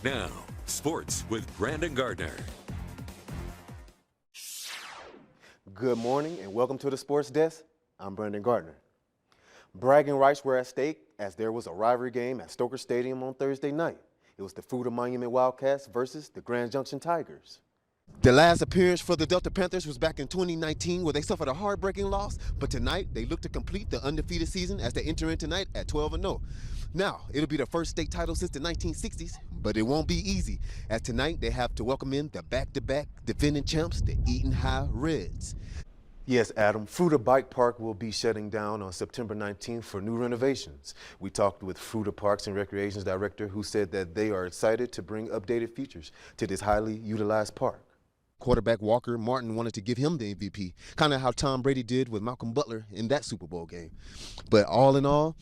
Now, sports with Brandon Gardner. Good morning and welcome to the Sports Desk. I'm Brandon Gardner. Bragging rights were at stake as there was a rivalry game at Stoker Stadium on Thursday night. It was the Fruita Monument Wildcats versus the Grand Junction Tigers. The last appearance for the Delta Panthers was back in 2019 where they suffered a heartbreaking loss, but tonight they look to complete the undefeated season as they enter in tonight at 12-0. Now, it'll be their first state title since the 1960s, but it won't be easy as tonight they have to welcome in the back-to-back defending champs, the Eaton High Reds. Yes, Adam, Fruita Bike Park will be shutting down on September 19th for new renovations. We talked with Fruita Parks and Recreations Director who said that they are excited to bring updated features to this highly utilized park. Quarterback Walker Martin wanted to give him the MVP, kind of how Tom Brady did with Malcolm Butler in that Super Bowl game. But all in all,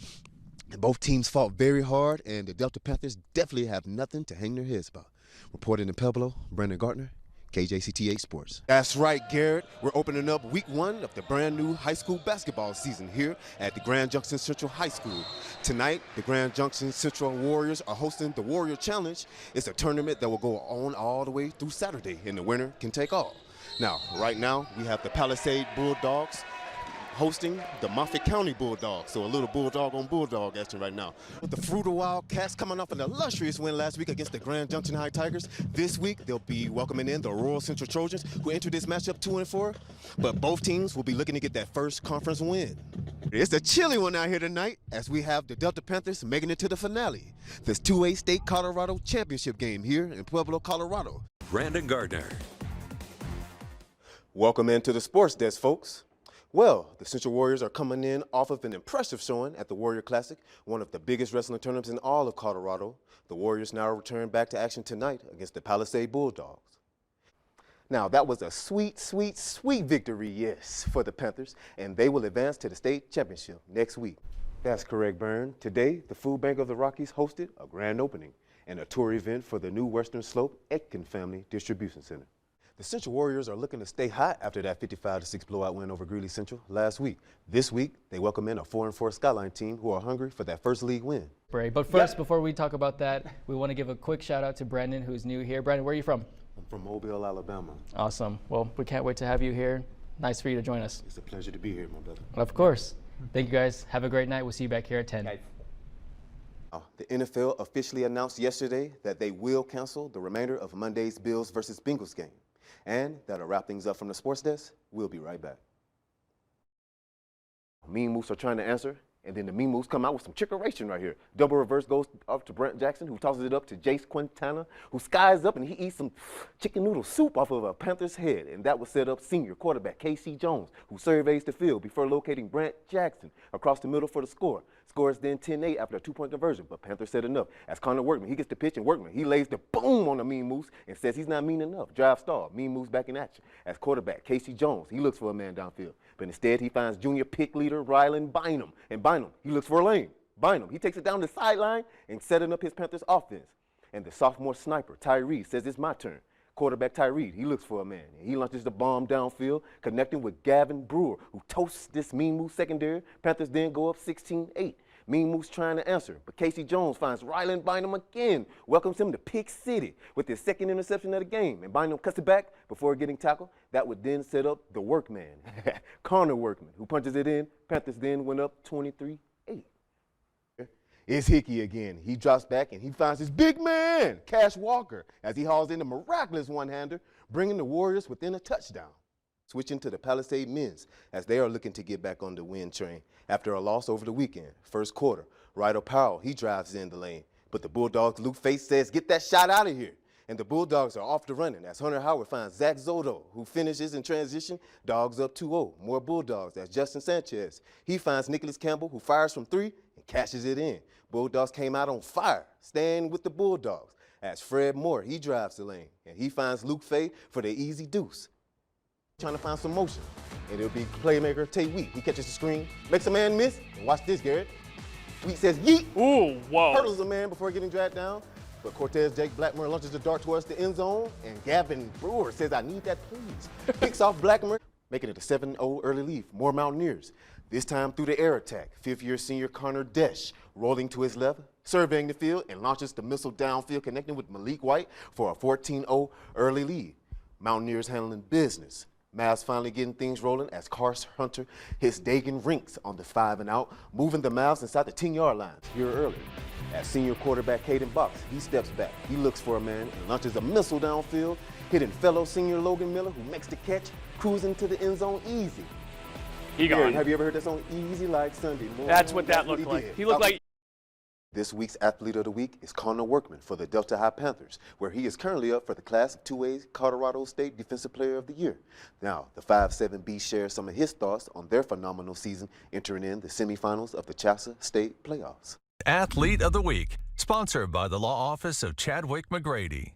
both teams fought very hard, and the Delta Panthers definitely have nothing to hang their heads about. Reporting in Pueblo, Brandon Gardner, KJCT8 Sports. That's right, Garrett. We're opening up week 1 of the brand new high school basketball season here at the Grand Junction Central High School. Tonight, the Grand Junction Central Warriors are hosting the Warrior Challenge. It's a tournament that will go on all the way through Saturday, and the winner can take all. Now, right now, we have the Palisade Bulldogs hosting the Moffett County Bulldogs, so a little bulldog on bulldog action right now. With the Fruita Wildcats coming off an illustrious win last week against the Grand Junction High Tigers, this week they'll be welcoming in the Rural Central Trojans, who entered this matchup 2-4, but both teams will be looking to get that first conference win. It's a chilly one out here tonight as we have the Delta Panthers making it to the finale, this 2A State Colorado Championship game here in Pueblo, Colorado. Brandon Gardner. Welcome into the Sports Desk, folks. Well, the Central Warriors are coming in off of an impressive showing at the Warrior Classic, one of the biggest wrestling tournaments in all of Colorado. The Warriors now return back to action tonight against the Palisade Bulldogs. Now, that was a sweet, sweet, sweet victory, yes, for the Panthers, and they will advance to the state championship next week. That's correct, Bern. Today, the Food Bank of the Rockies hosted a grand opening and a tour event for the new Western Slope Aitken Family Distribution Center. The Central Warriors are looking to stay hot after that 55-6 blowout win over Greeley Central last week. This week, they welcome in a 4-4 Skyline team who are hungry for that first league win. But first, before we talk about that, we want to give a quick shout out to Brandon, who's new here. Brandon, where are you from? I'm from Mobile, Alabama. Awesome. Well, we can't wait to have you here. Nice for you to join us. It's a pleasure to be here, my brother. Of course. Thank you, guys. Have a great night. We'll see you back here at 10. The NFL officially announced yesterday that they will cancel the remainder of Monday's Bills versus Bengals game. And that'll wrap things up from the Sports Desk. We'll be right back. Mean Moose are trying to answer, and then the Mean Moose come out with some chickeration right here. Double reverse goes up to Brent Jackson, who tosses it up to Jace Quintana, who skies up and he eats some chicken noodle soup off of a Panther's head. And that will set up senior quarterback Casey Jones, who surveys the field before locating Brent Jackson across the middle for the score. Scores then 10-8 after a 2-point conversion, but Panthers said enough. As Connor Workman, he gets the pitch, and Workman, he lays the boom on the Mean Moose and says he's not mean enough. Drive stall, Mean Moose back in action. As quarterback, Casey Jones, he looks for a man downfield, but instead he finds junior pick leader Rylan Bynum. And Bynum, he looks for a lane. Bynum, he takes it down the sideline and setting up his Panthers offense. And the sophomore sniper, Tyree, says it's my turn. Quarterback Tyree, he looks for a man. He launches the bomb downfield, connecting with Gavin Brewer, who toasts this Mean Moose secondary. Panthers then go up 16-8. Mean Moose trying to answer, but Casey Jones finds Rylan Bynum again, welcomes him to Pick City with his second interception of the game, and Bynum cuts it back before getting tackled. That would then set up the Workman, Connor Workman, who punches it in. Panthers then went up 23-8. It's Hickey again. He drops back and he finds his big man, Cash Walker, as he hauls in a miraculous one-hander, bringing the Warriors within a touchdown. Switching to the Palisade men's as they are looking to get back on the win train after a loss over the weekend. First quarter, Ryder Powell, he drives in the lane, but the Bulldogs' Luke Face says, get that shot out of here. And the Bulldogs are off the running as Hunter Howard finds Zach Zoto, who finishes in transition, dogs up 2-0. More Bulldogs as Justin Sanchez. He finds Nicholas Campbell, who fires from 3 and cashes it in. Bulldogs came out on fire, staying with the Bulldogs as Fred Moore, he drives the lane, and he finds Luke Fay for the easy deuce. Trying to find some motion, and it'll be playmaker Tay Wheat. He catches the screen, makes a man miss, and watch this, Garrett. Wheat says yeet. Ooh, whoa. Hurdles a man before getting dragged down, but Cortez Jake Blackmer launches the dart towards the end zone, and Gavin Brewer says, I need that, please. Picks off Blackmer, making it a 7-0 early lead for more Mountaineers. This time through the air attack, fifth-year senior Connor Desch rolling to his left, surveying the field, and launches the missile downfield, connecting with Malik White for a 14-0 early lead. Mountaineers handling business. Mavs finally getting things rolling as Carson Hunter hits Dagan Rinks on the 5-and-out, moving the Mavs inside the 10-yard line here early. As senior quarterback Caden Box, he steps back, he looks for a man and launches a missile downfield, hitting fellow senior Logan Miller, who makes the catch, cruising to the end zone easy. He gone. Have you ever heard that song, Easy Like Sunday Morning? That's what that looked like. He looked like... This week's Athlete of the Week is Connor Workman for the Delta High Panthers, where he is currently up for the Class of 2A's Colorado State Defensive Player of the Year. Now, the 5'7" shares some of his thoughts on their phenomenal season, entering in the semifinals of the Chassa State playoffs. Athlete of the Week, sponsored by the Law Office of Chadwick McGrady.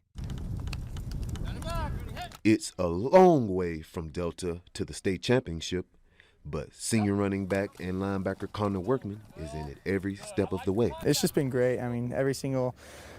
It's a long way from Delta to the state championship, but senior running back and linebacker Connor Workman is in it every step of the way. It's just been great. I mean, every single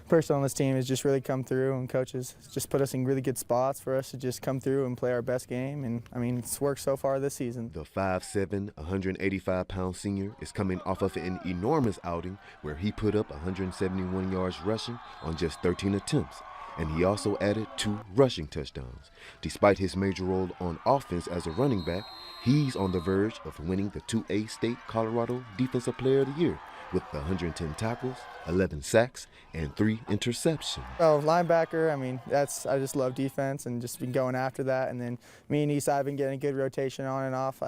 person on this team has just really come through, and coaches just put us in really good spots for us to just come through and play our best game. And I mean, it's worked so far this season. The 5'7", 185-pound senior is coming off of an enormous outing where he put up 171 yards rushing on just 13 attempts. And he also added 2 rushing touchdowns. Despite his major role on offense as a running back, he's on the verge of winning the 2A State Colorado Defensive Player of the Year with 110 tackles, 11 sacks, and 3 interceptions. Oh, linebacker, I mean, I just love defense and just been going after that. And then me and Eastside have been getting a good rotation on and off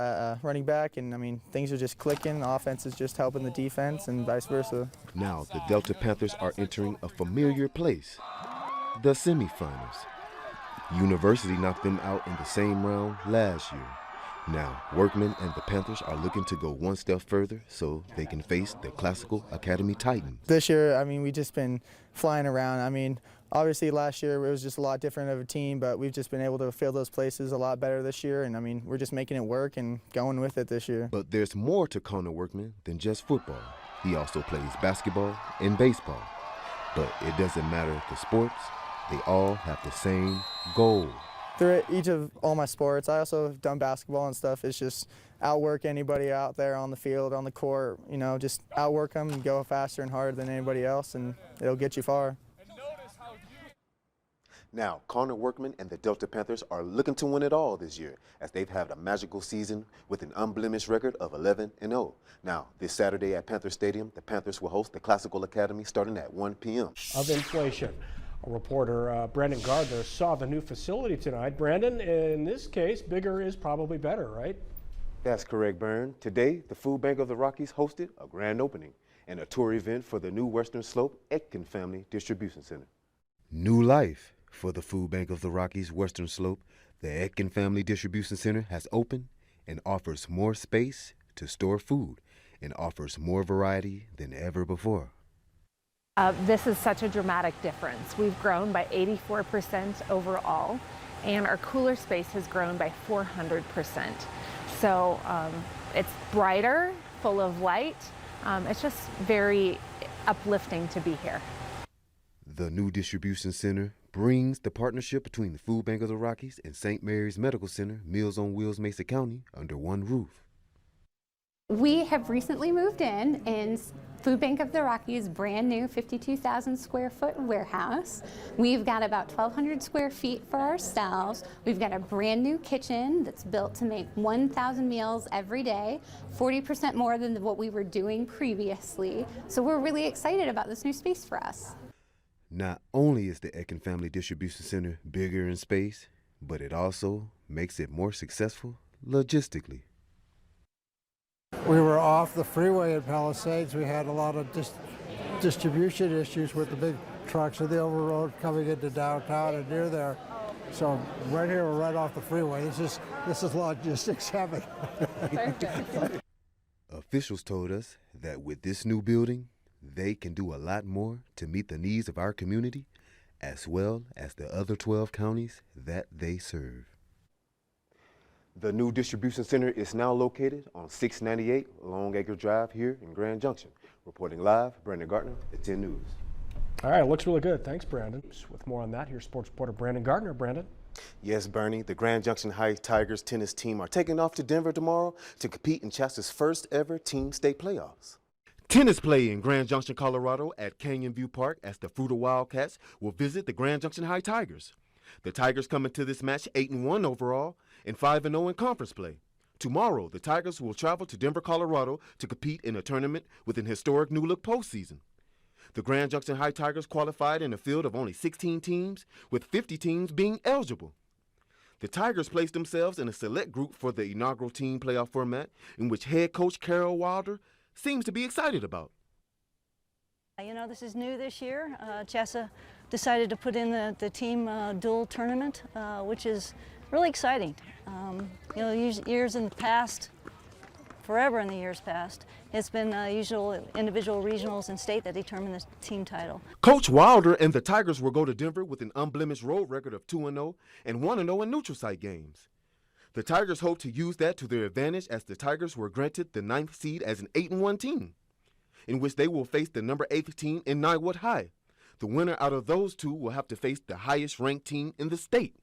running back. And I mean, things are just clicking. The offense is just helping the defense and vice versa. Now, the Delta Panthers are entering a familiar place. The semifinals. University knocked them out in the same round last year. Now, Workman and the Panthers are looking to go one step further so they can face the Classical Academy Titans. This year, I mean, we've just been flying around. I mean, obviously last year it was just a lot different of a team, but we've just been able to fill those places a lot better this year. And I mean, we're just making it work and going with it this year. But there's more to Connor Workman than just football. He also plays basketball and baseball. But it doesn't matter the sports. They all have the same goal. Through each of all my sports, I also have done basketball and stuff. It's just outwork anybody out there on the field, on the court, you know, just outwork them and go faster and harder than anybody else, and it'll get you far. Now, Connor Workman and the Delta Panthers are looking to win it all this year, as they've had a magical season with an unblemished record of 11-0. Now, this Saturday at Panther Stadium, the Panthers will host the Classical Academy starting at 1 p.m. Of inflation. Our reporter Brandon Gardner saw the new facility tonight. Brandon, in this case, bigger is probably better, right? That's correct, Bern. Today, the Food Bank of the Rockies hosted a grand opening and a tour event for the new Western Slope Etkin Family Distribution Center. New life for the Food Bank of the Rockies Western Slope. The Etkin Family Distribution Center has opened and offers more space to store food and offers more variety than ever before. This is such a dramatic difference. We've grown by 84% overall, and our cooler space has grown by 400%. So it's brighter, full of light. It's just very uplifting to be here. The new distribution center brings the partnership between the Food Bank of the Rockies and St. Mary's Medical Center, Meals on Wheels, Mesa County, under one roof. We have recently moved in Food Bank of the Rockies' brand new 52,000 square foot warehouse. We've got about 1,200 square feet for ourselves. We've got a brand new kitchen that's built to make 1,000 meals every day, 40% more than what we were doing previously. So we're really excited about this new space for us. Not only is the Etkin Family Distribution Center bigger in space, but it also makes it more successful logistically. We were off the freeway in Palisades. We had a lot of distribution issues with the big trucks of the overroad coming into downtown and near there. So right here, we're right off the freeway. This is logistics heaven. Officials told us that with this new building, they can do a lot more to meet the needs of our community, as well as the other 12 counties that they serve. The new distribution center is now located on 698 Longacre Drive here in Grand Junction. Reporting live, Brandon Gardner at 10 News. All right, it looks really good. Thanks, Brandon. With more on that, here's sports reporter Brandon Gardner. Brandon. Yes, Bernie, the Grand Junction High Tigers tennis team are taking off to Denver tomorrow to compete in Chasta's first ever team state playoffs. Tennis play in Grand Junction, Colorado at Canyon View Park as the Fruita Wildcats will visit the Grand Junction High Tigers. The Tigers come into this match 8-1 overall and 5-0 in conference play. Tomorrow, the Tigers will travel to Denver, Colorado to compete in a tournament with an historic new-look postseason. The Grand Junction High Tigers qualified in a field of only 16 teams, with 50 teams being eligible. The Tigers placed themselves in a select group for the inaugural team playoff format, in which head coach Carol Wilder seems to be excited about. You know, this is new this year. Chassa decided to put in the team dual tournament, which is really exciting. You know, years in the past, forever in the years past, it's been usual individual regionals and state that determine the team title. Coach Wilder and the Tigers will go to Denver with an unblemished road record of 2-0 and 1-0 in neutral site games. The Tigers hope to use that to their advantage as the Tigers were granted the 9th seed as an 8-1 team, in which they will face the number 8 team in Niwood High. The winner out of those two will have to face the highest ranked team in the state.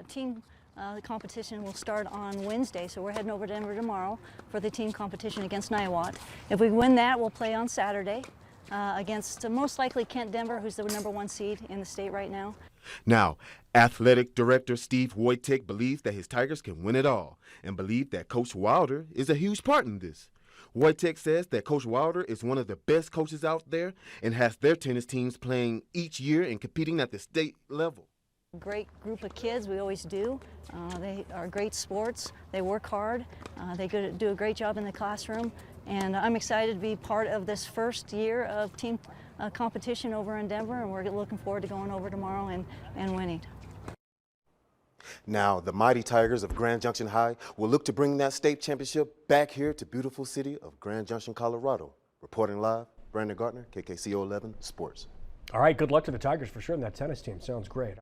Team competition will start on Wednesday, so we're heading over to Denver tomorrow for the team competition against Niwot. If we win that, we'll play on Saturday against most likely Kent Denver, who's the number 1 seed in the state right now. Now, athletic director Steve Wojtek believes that his Tigers can win it all and believes that Coach Wilder is a huge part in this. Wojtek says that Coach Wilder is one of the best coaches out there and has their tennis teams playing each year and competing at the state level. Great group of kids, we always do. They are great sports, they work hard, they do a great job in the classroom, and I'm excited to be part of this first year of team competition over in Denver, and we're looking forward to going over tomorrow and winning. Now, the mighty Tigers of Grand Junction High will look to bring that state championship back here to beautiful city of Grand Junction, Colorado. Reporting live, Brandon Gardner, KKCO 11 Sports. All right, good luck to the Tigers for sure, and that tennis team sounds great.